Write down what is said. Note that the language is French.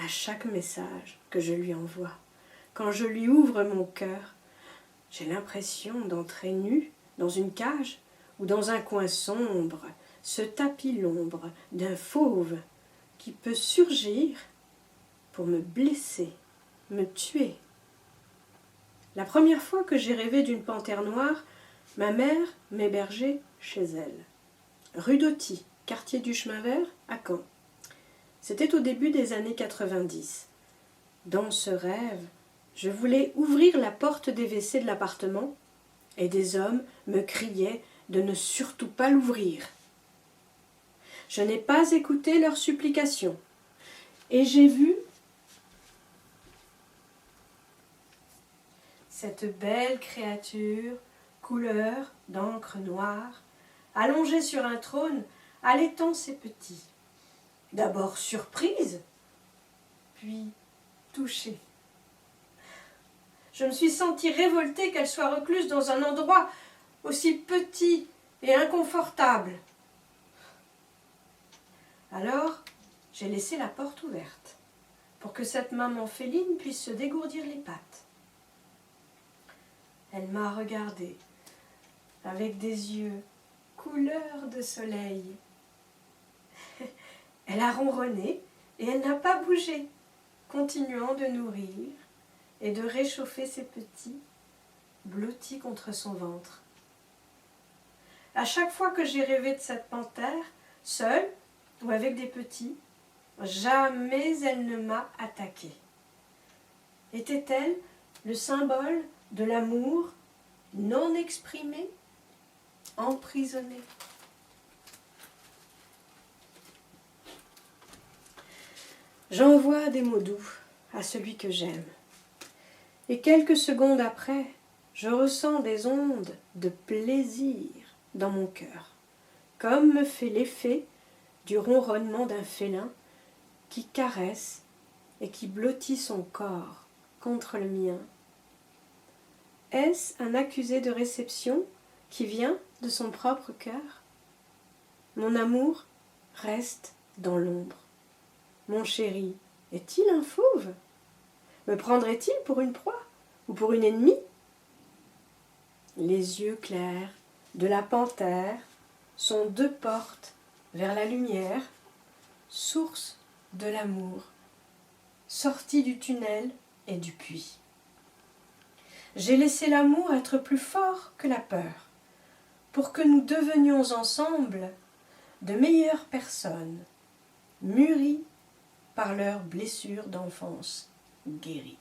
à chaque message que je lui envoie. Quand je lui ouvre mon cœur, j'ai l'impression d'entrer nue dans une cage ou dans un coin sombre, ce tapis l'ombre d'un fauve qui peut surgir pour me blesser, me tuer. La première fois que j'ai rêvé d'une panthère noire, ma mère m'hébergeait chez elle. Rue d'Auty, quartier du Chemin Vert, à Caen. C'était au début des années 90. Dans ce rêve, je voulais ouvrir la porte des WC de l'appartement et des hommes me criaient de ne surtout pas l'ouvrir. Je n'ai pas écouté leurs supplications et j'ai vu cette belle créature, couleur d'encre noire, allongée sur un trône, allaitant ses petits. D'abord surprise, puis touchée. Je me suis sentie révoltée qu'elle soit recluse dans un endroit aussi petit et inconfortable. Alors, j'ai laissé la porte ouverte pour que cette maman féline puisse se dégourdir les pattes. Elle m'a regardée avec des yeux couleur de soleil. Elle a ronronné et elle n'a pas bougé, continuant de nourrir et de réchauffer ses petits, blottis contre son ventre. À chaque fois que j'ai rêvé de cette panthère, seule ou avec des petits, jamais elle ne m'a attaquée. Était-elle le symbole de l'amour non exprimé, emprisonné? J'envoie des mots doux à celui que j'aime. Et quelques secondes après, je ressens des ondes de plaisir dans mon cœur, comme me fait l'effet du ronronnement d'un félin qui caresse et qui blottit son corps contre le mien. Est-ce un accusé de réception qui vient de son propre cœur? Mon amour reste dans l'ombre. Mon chéri, est-il un fauve? Me prendrait-il pour une proie ou pour une ennemie? Les yeux clairs de la panthère sont deux portes vers la lumière, source de l'amour, sortie du tunnel et du puits. J'ai laissé l'amour être plus fort que la peur, pour que nous devenions ensemble de meilleures personnes, mûries par leurs blessures d'enfance guéries.